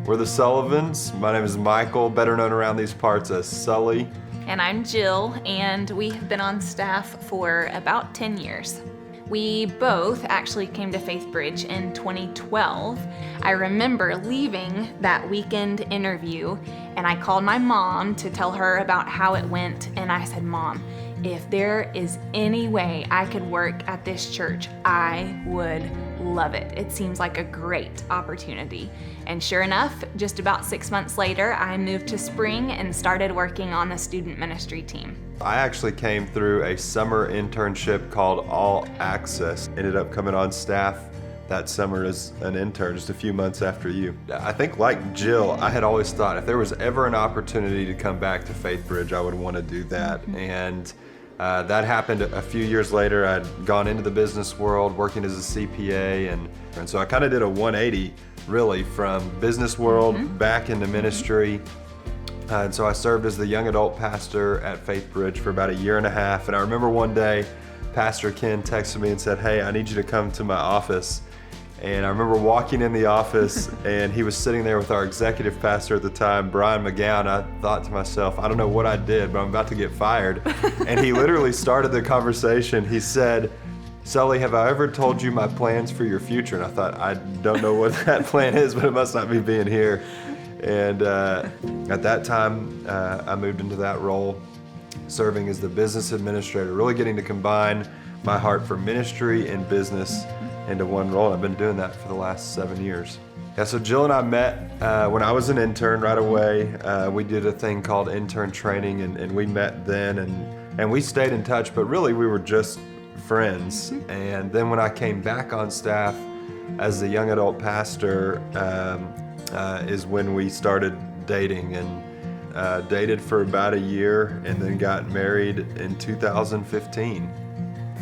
We're the Sullivans. My name is Michael, better known around these parts as Sully. And I'm Jill, and we have been on staff for about 10 years. We both actually came to Faithbridge in 2012. I remember leaving that weekend interview, and I called my mom to tell her about how it went, and I said, Mom, if there is any way I could work at this church, I would love it. It seems like a great opportunity. And sure enough, just about 6 months later, I moved to Spring and started working on the student ministry team. I actually came through a summer internship called All Access. Ended up coming on staff that summer as an intern just a few months after you. I think like Jill, I had always thought if there was ever an opportunity to come back to Faithbridge, I would want to do that. Mm-hmm. And that happened a few years later. I'd gone into the business world working as a CPA, and so I kind of did a 180 really from business world back into ministry. And so I served as the young adult pastor at Faithbridge for about a year and a half. And I remember one day, Pastor Ken texted me and said, hey, I need you to come to my office. And I remember walking in the office and he was sitting there with our executive pastor at the time, Brian McGowan. I thought to myself, I don't know what I did, but I'm about to get fired. And he literally started the conversation. He said, Sully, have I ever told you my plans for your future? And I thought, I don't know what that plan is, but it must not be being here. And at that time, I moved into that role, serving as the business administrator, really getting to combine my heart for ministry and business into one role. And I've been doing that for the last 7 years. Yeah, so Jill and I met when I was an intern right away. We did a thing called intern training, and we met then, and we stayed in touch, but really we were just friends. And then when I came back on staff as the young adult pastor, is when we started dating, and dated for about a year and then got married in 2015.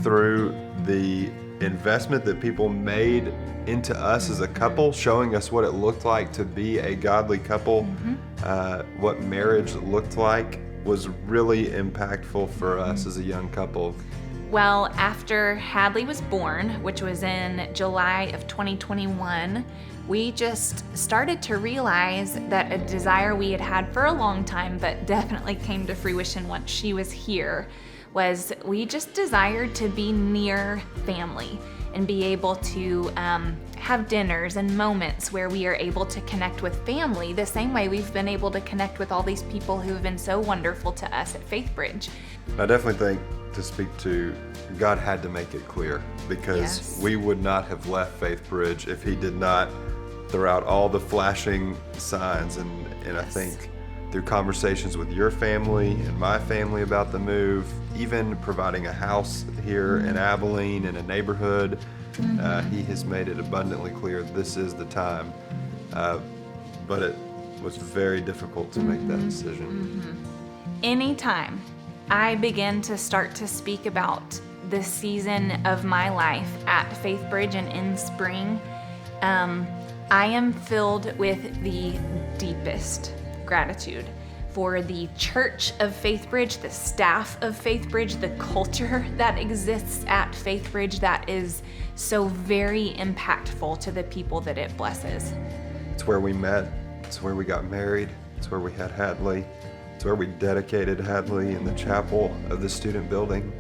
Through the investment that people made into us as a couple, showing us what it looked like to be a godly couple, what marriage looked like, was really impactful for us as a young couple. Well, after Hadley was born, which was in July of 2021, we just started to realize that a desire we had had for a long time, but definitely came to fruition once she was here, was we just desired to be near family and be able to have dinners and moments where we are able to connect with family the same way we've been able to connect with all these people who have been so wonderful to us at Faithbridge. I definitely think, to speak to, God had to make it clear, because we would not have left Faithbridge if he did not throw out all the flashing signs. And I think through conversations with your family and my family about the move, even providing a house here in Abilene in a neighborhood, he has made it abundantly clear this is the time. But it was very difficult to make that decision. Anytime I begin to start to speak about the season of my life at Faithbridge and in Spring, I am filled with the deepest gratitude for the church of Faithbridge, the staff of Faithbridge, the culture that exists at Faithbridge that is so very impactful to the people that it blesses. It's where we met. It's where we got married. It's where we had Hadley. It's where we dedicated Hadley in the chapel of the student building.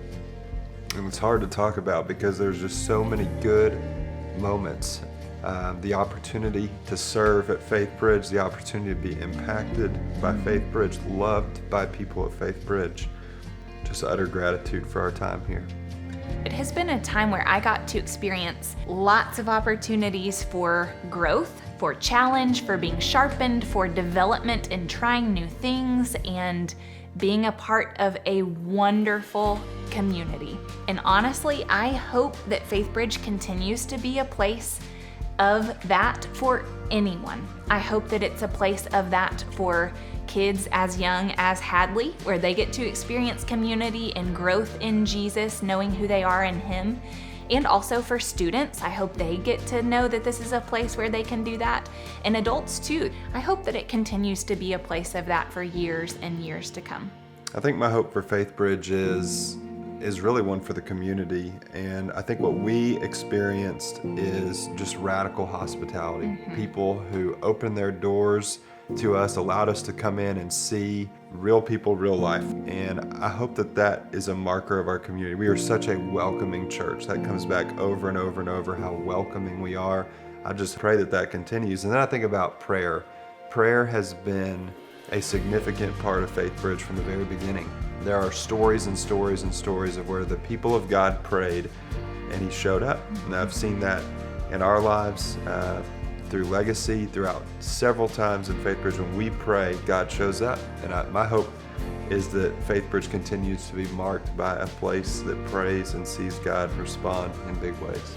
And it's hard to talk about because there's just so many good moments. The opportunity to serve at Faithbridge, the opportunity to be impacted by Faithbridge, loved by people at Faithbridge. Just utter gratitude for our time here. It has been a time where I got to experience lots of opportunities for growth, for challenge, for being sharpened, for development and trying new things, and being a part of a wonderful community. And honestly, I hope that Faithbridge continues to be a place of that for anyone. I hope that it's a place of that for kids as young as Hadley, where they get to experience community and growth in Jesus, knowing who they are in Him. And also for students, I hope they get to know that this is a place where they can do that. And adults too. I hope that it continues to be a place of that for years and years to come. I think my hope for Faithbridge is is really one for the community. And I think what we experienced is just radical hospitality. People who opened their doors to us, allowed us to come in and see real people, real life. And I hope that that is a marker of our community. We are such a welcoming church. That comes back over and over and over, how welcoming we are. I just pray that that continues. And then I think about prayer. Prayer has been a significant part of Faithbridge from the very beginning. There are stories and stories and stories of where the people of God prayed and he showed up. And I've seen that in our lives, through Legacy, throughout several times in Faithbridge. When we pray, God shows up. And my hope is that Faithbridge continues to be marked by a place that prays and sees God respond in big ways.